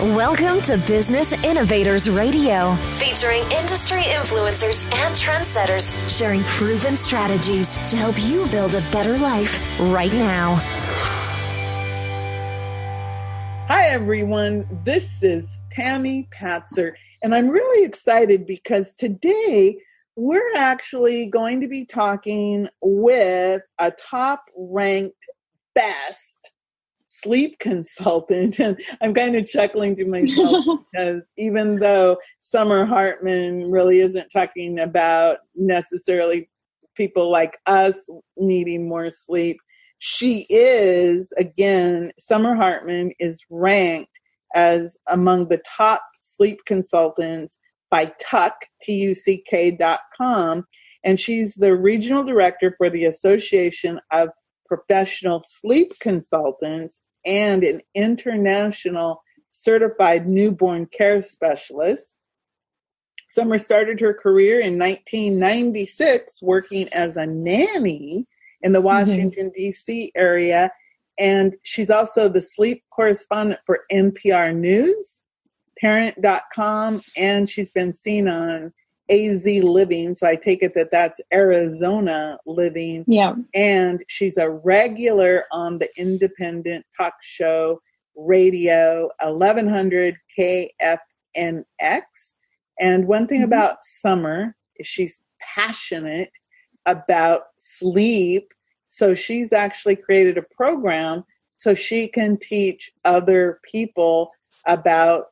Welcome to Business Innovators Radio, featuring industry influencers and trendsetters sharing proven strategies to help you build a better life right now. Hi, everyone. This is Tammy Patzer, and I'm really excited because today we're actually going to be talking with a top-ranked best sleep consultant. And I'm kind of chuckling to myself because even though Summer Hartman really isn't talking about necessarily people like us needing more sleep, she is, again, Summer Hartman is ranked as among the top sleep consultants by tuck.com. And she's the regional director for the Association of Professional Sleep Consultants and an international certified newborn care specialist. Summer started her career in 1996 working as a nanny in the Washington, D.C. area. And she's also the sleep correspondent for NPR News, Parent.com, and she's been seen on AzLiving. So I take it that that's Arizona Living. Yeah. And she's a regular on the independent talk show radio 1100 KFNX. And one thing about Summer is she's passionate about sleep. So she's actually created a program so she can teach other people about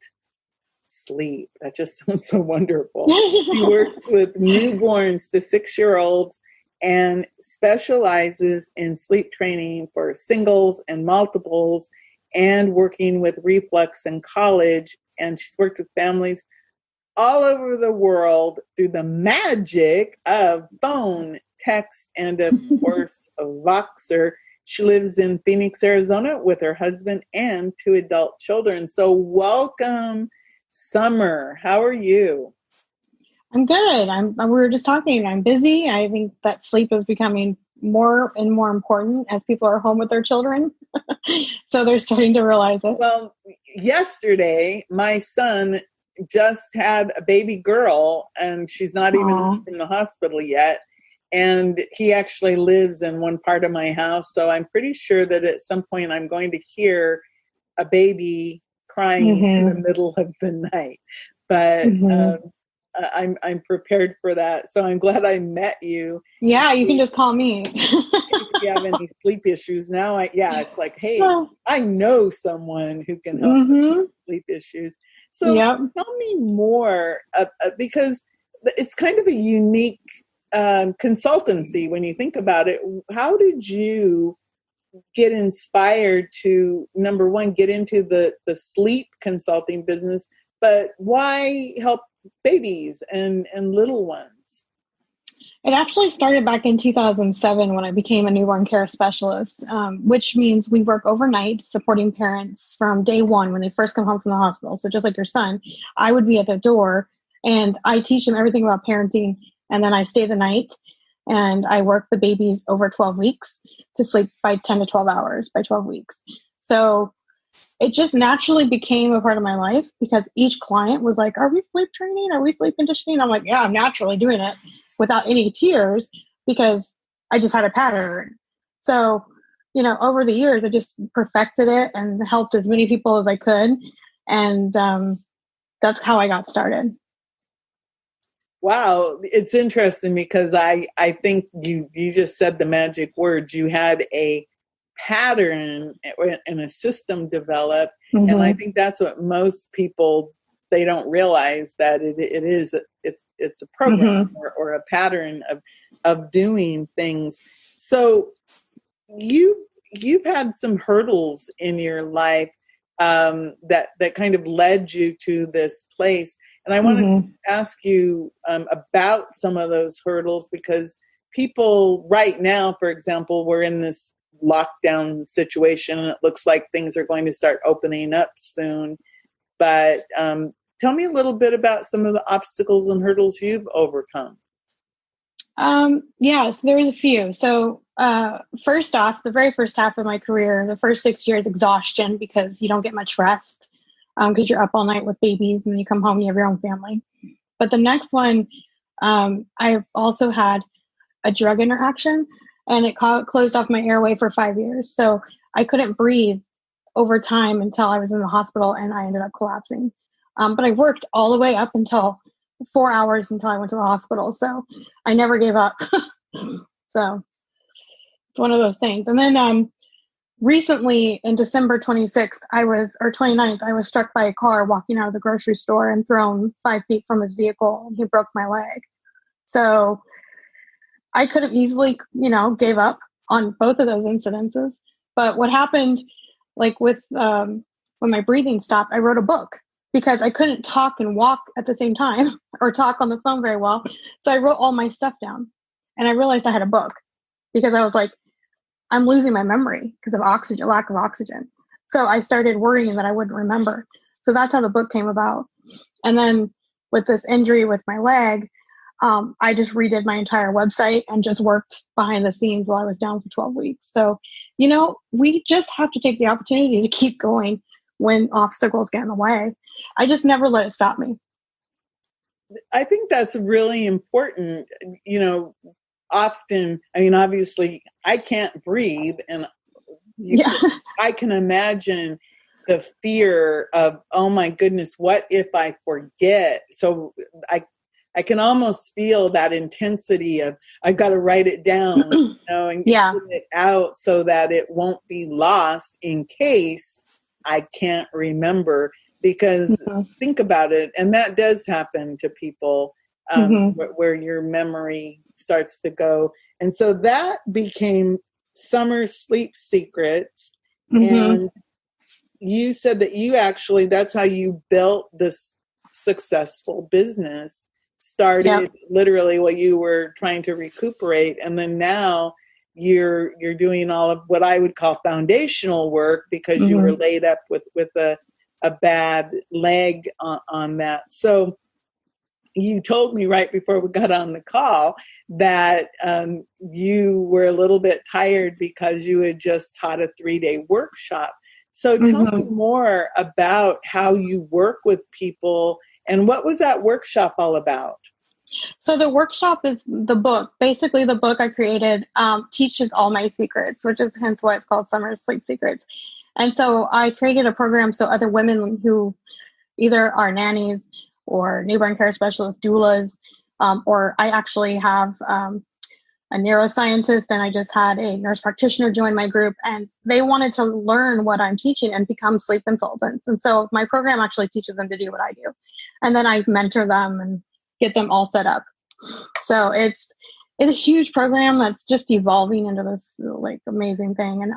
sleep. That just sounds so wonderful. She works with newborns to 6-year-olds and specializes in sleep training for singles and multiples and working with reflux in college. And she's worked with families all over the world through the magic of phone, text, and of course, VOXER. She lives in Phoenix, Arizona with her husband and 2 adult children. So welcome, Summer. How are you? I'm good. We were just talking. I'm busy. I think that sleep is becoming more and more important as people are home with their children. So they're starting to realize it. Well, yesterday, my son just had a baby girl, and she's not even in the hospital yet. And he actually lives in one part of my house. So I'm pretty sure that at some point I'm going to hear a baby crying in the middle of the night. But I'm prepared for that. So I'm glad I met you. Yeah, you can just call me. In case you have any sleep issues. Now, it's like, hey, I know someone who can help with sleep issues. So tell me more, because it's kind of a unique consultancy when you think about it. How did you get inspired to, number one, get into the sleep consulting business, but why help babies and little ones? It actually started back in 2007 when I became a newborn care specialist, which means we work overnight supporting parents from day one when they first come home from the hospital. So just like your son, I would be at the door and I teach them everything about parenting, and then I stay the night and I work the babies over 12 weeks to sleep by 10 to 12 hours by 12 weeks. So it just naturally became a part of my life because each client was like, are we sleep training? Are we sleep conditioning? I'm like, yeah, I'm naturally doing it without any tears because I just had a pattern. So, over the years, I just perfected it and helped as many people as I could. And that's how I got started. Wow. It's interesting because I think you just said the magic words. You had a pattern and a system developed. And I think that's what most people, they don't realize that it's a program or a pattern of doing things. So you've had some hurdles in your life that kind of led you to this place. And I want to ask you about some of those hurdles because people right now, for example, we're in this lockdown situation and it looks like things are going to start opening up soon. But tell me a little bit about some of the obstacles and hurdles you've overcome. So there's a few. So first off, the very first half of my career, the first 6 years, exhaustion because you don't get much rest. because you're up all night with babies and then you come home, you have your own family. But the next one, I've also had a drug interaction, and it closed off my airway for 5 years. So I couldn't breathe over time until I was in the hospital and I ended up collapsing. But I worked all the way up until 4 hours until I went to the hospital. So I never gave up. So it's one of those things. And then recently in December 26th, 29th, I was struck by a car walking out of the grocery store and thrown 5 feet from his vehicle, and he broke my leg. So I could have easily, gave up on both of those incidences. But what happened, like with when my breathing stopped, I wrote a book because I couldn't talk and walk at the same time or talk on the phone very well. So I wrote all my stuff down, and I realized I had a book because I was like, I'm losing my memory because of lack of oxygen. So I started worrying that I wouldn't remember. So that's how the book came about. And then with this injury with my leg, I just redid my entire website and just worked behind the scenes while I was down for 12 weeks. So, we just have to take the opportunity to keep going when obstacles get in the way. I just never let it stop me. I think that's really important. Often, obviously I can't breathe, and I can imagine the fear of, oh my goodness, what if I forget? So I can almost feel that intensity of, I've got to write it down, and get it out so that it won't be lost in case I can't remember. Because think about it, and that does happen to people, where your memory starts to go. And so that became Summer Sleep Secrets. And you said that that's how you built this successful business. Started literally while you were trying to recuperate, and then now you're doing all of what I would call foundational work because you were laid up with a bad leg on that. So you told me right before we got on the call that you were a little bit tired because you had just taught a 3-day workshop. So tell me more about how you work with people, and what was that workshop all about? So the workshop is the book. Basically, the book I created teaches all my secrets, which is hence why it's called Summer Sleep Secrets. And so I created a program so other women who either are nannies or newborn care specialists, doulas, or I actually have a neuroscientist, and I just had a nurse practitioner join my group, and they wanted to learn what I'm teaching and become sleep consultants. And so my program actually teaches them to do what I do. And then I mentor them and get them all set up. So it's a huge program that's just evolving into this like amazing thing. And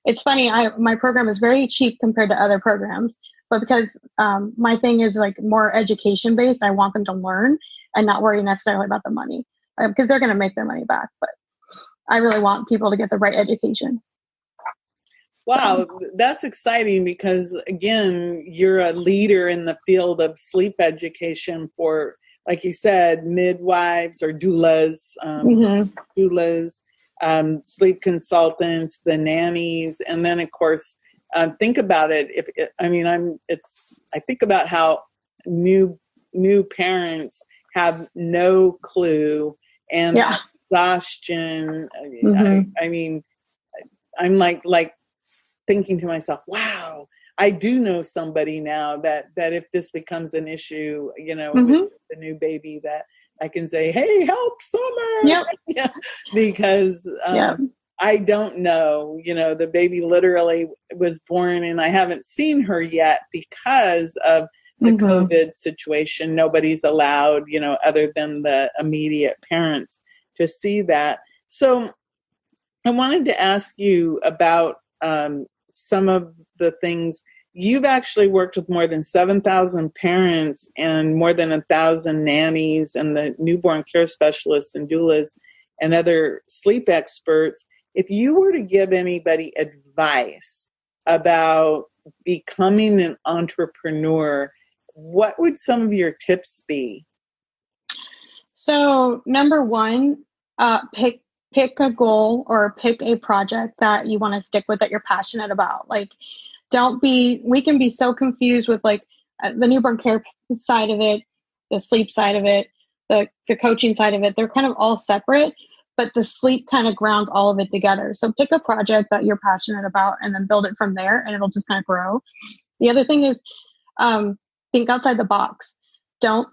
it's funny, my program is very cheap compared to other programs, but because my thing is like more education based, I want them to learn and not worry necessarily about the money, because they're going to make their money back. But I really want people to get the right education. Wow, that's exciting because, again, you're a leader in the field of sleep education for, like you said, midwives or doulas, sleep consultants, the nannies, and then, of course, think about it. I think about how new parents have no clue, and exhaustion. I'm like thinking to myself, wow, I do know somebody now that if this becomes an issue, with the new baby, that I can say, hey, help, Summer. Yep. Because I don't know, the baby literally was born and I haven't seen her yet because of the COVID situation. Nobody's allowed, other than the immediate parents to see that. So I wanted to ask you about some of the things. You've actually worked with more than 7,000 parents and more than 1,000 nannies and the newborn care specialists and doulas and other sleep experts. If you were to give anybody advice about becoming an entrepreneur, what would some of your tips be? So number one, pick a goal or pick a project that you want to stick with, that you're passionate about. Like, we can be so confused with like the newborn care side of it, the sleep side of it, the coaching side of it. They're kind of all separate, but the sleep kind of grounds all of it together. So pick a project that you're passionate about and then build it from there, and it'll just kind of grow. The other thing is, think outside the box. Don't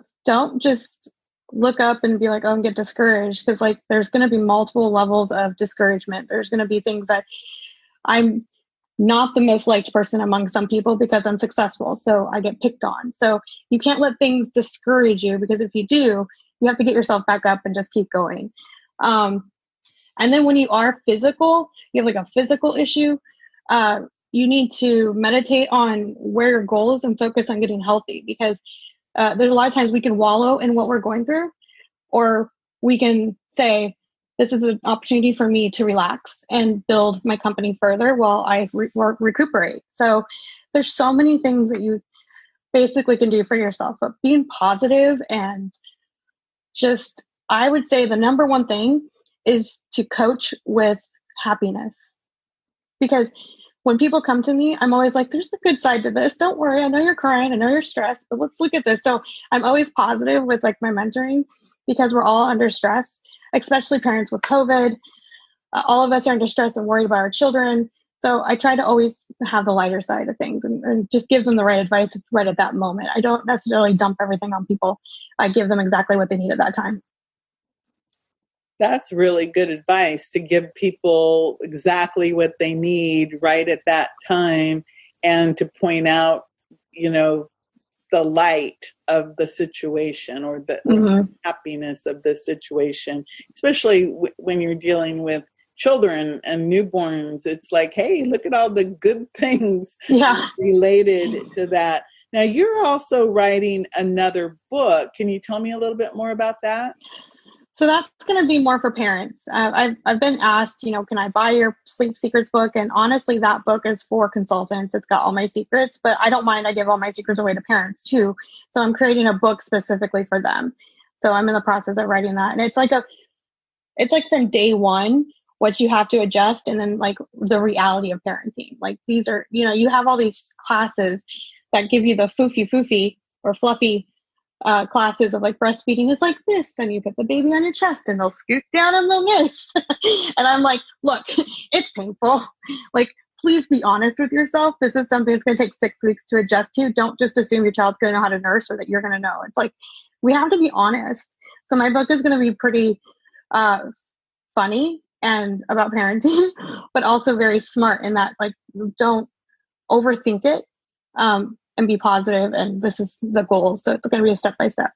just look up and be like, oh, and get discouraged, because like there's going to be multiple levels of discouragement. There's going to be things that I'm not the most liked person among some people because I'm successful, so I get picked on. So you can't let things discourage you, because if you do, you have to get yourself back up and just keep going. And then when you are physical, you have like a physical issue, you need to meditate on where your goal is and focus on getting healthy, because there's a lot of times we can wallow in what we're going through, or we can say, this is an opportunity for me to relax and build my company further while I recuperate. So there's so many things that you basically can do for yourself, but being positive and just, I would say the number one thing is to coach with happiness. Because when people come to me, I'm always like, there's a good side to this. Don't worry. I know you're crying. I know you're stressed, but let's look at this. So I'm always positive with like my mentoring, because we're all under stress, especially parents with COVID. All of us are under stress and worried about our children. So I try to always have the lighter side of things and just give them the right advice right at that moment. I don't necessarily dump everything on people. I give them exactly what they need at that time. That's really good advice, to give people exactly what they need right at that time, and to point out, the light of the situation, or the happiness of the situation, especially when you're dealing with children and newborns. It's like, hey, look at all the good things related to that. Now, you're also writing another book. Can you tell me a little bit more about that? So that's going to be more for parents. I've been asked, can I buy your Sleep Secrets book? And honestly, that book is for consultants. It's got all my secrets, but I don't mind. I give all my secrets away to parents too. So I'm creating a book specifically for them. So I'm in the process of writing that. And it's like from day one, what you have to adjust, and then like the reality of parenting. Like these are, you have all these classes that give you the foofy or fluffy classes of like breastfeeding is like this, and you put the baby on your chest and they'll scoot down on the this. And I'm like, look, it's painful. Like, please be honest with yourself. This is something that's going to take 6 weeks to adjust to. Don't just assume your child's going to know how to nurse, or that you're going to know. It's like, we have to be honest. So my book is going to be pretty funny and about parenting, but also very smart in that, like, don't overthink it. And be positive, and this is the goal. So it's going to be a step-by-step.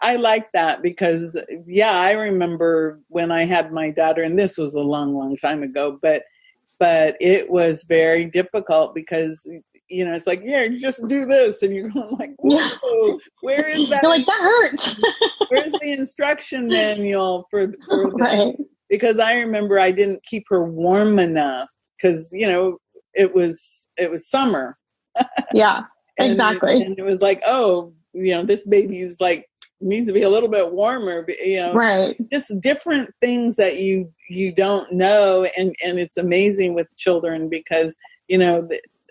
I like that, because, I remember when I had my daughter, and this was a long, long time ago, but it was very difficult, because, it's like, you just do this, and you're going like, whoa, where is that? You're like, that hurts. Where's the instruction manual for that? Right. Because I remember I didn't keep her warm enough, because, it was summer. Yeah, exactly. And it was like, oh, this baby is like, needs to be a little bit warmer, right. Just different things that you don't know. And it's amazing with children, because,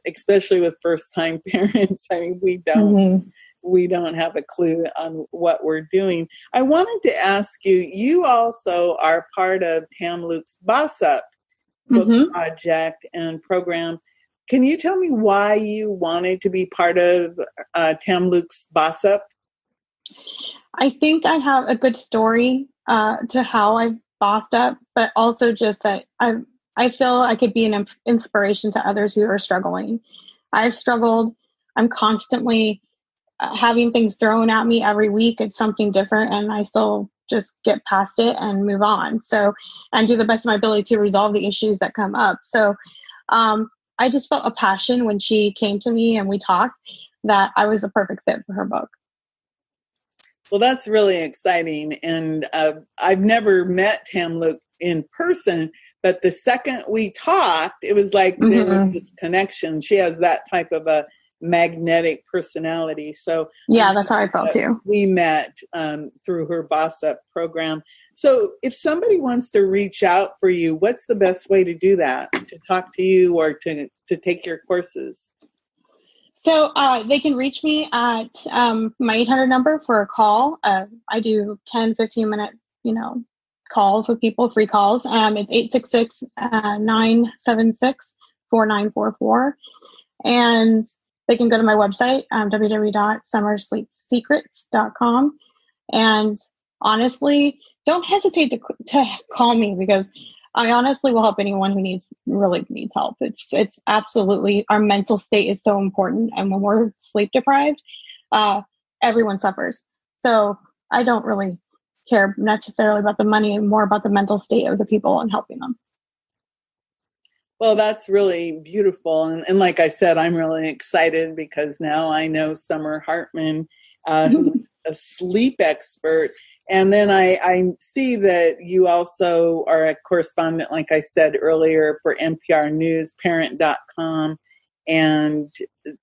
especially with first time parents, I mean, we don't have a clue on what we're doing. I wanted to ask you, you also are part of Tam Luke's Boss Up book project and program. Can you tell me why you wanted to be part of Tam Luke's Boss Up? I think I have a good story to how I've bossed up, but also just that I feel I could be an inspiration to others who are struggling. I've struggled. I'm constantly having things thrown at me every week. It's something different, and I still just get past it and move on. So, and do the best of my ability to resolve the issues that come up. So, I just felt a passion when she came to me and we talked, that I was a perfect fit for her book. Well, that's really exciting. And I've never met Tam Luke in person, but the second we talked, it was like there was this connection. She has that type of a magnetic personality. So yeah, that's how I felt too. We met through her Boss Up program. So if somebody wants to reach out for you, what's the best way to do that? To talk to you or to take your courses? So they can reach me at my 800 number for a call. I do 10, 15-minute, calls with people, free calls. It's 866-976-4944. And they can go to my website, www.summersleepsecrets.com. And honestly, don't hesitate to call me, because I honestly will help anyone who really needs help. It's absolutely, our mental state is so important. And when we're sleep deprived, everyone suffers. So I don't really care necessarily about the money, and more about the mental state of the people and helping them. Well, that's really beautiful. And like I said, I'm really excited because now I know Summer Hartman, who's a sleep expert. And then I see that you also are a correspondent, like I said earlier, for NPR News, parent.com. And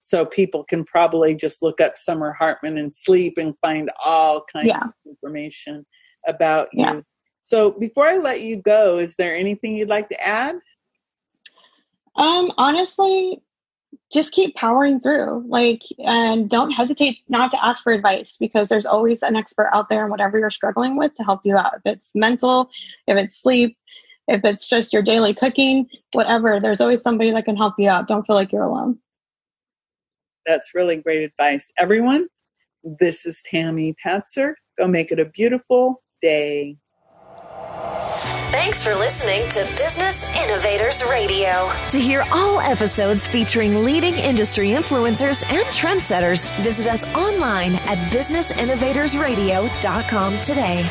so people can probably just look up Summer Hartman and sleep and find all kinds of information about you. Yeah. So before I let you go, is there anything you'd like to add? Honestly, just keep powering through, and don't hesitate not to ask for advice, because there's always an expert out there in whatever you're struggling with to help you out. If it's mental, if it's sleep, if it's just your daily cooking, whatever, there's always somebody that can help you out. Don't feel like you're alone. That's really great advice. Everyone, this is Tammy Patzer. Go make it a beautiful day. Thanks for listening to Business Innovators Radio. To hear all episodes featuring leading industry influencers and trendsetters, visit us online at businessinnovatorsradio.com today.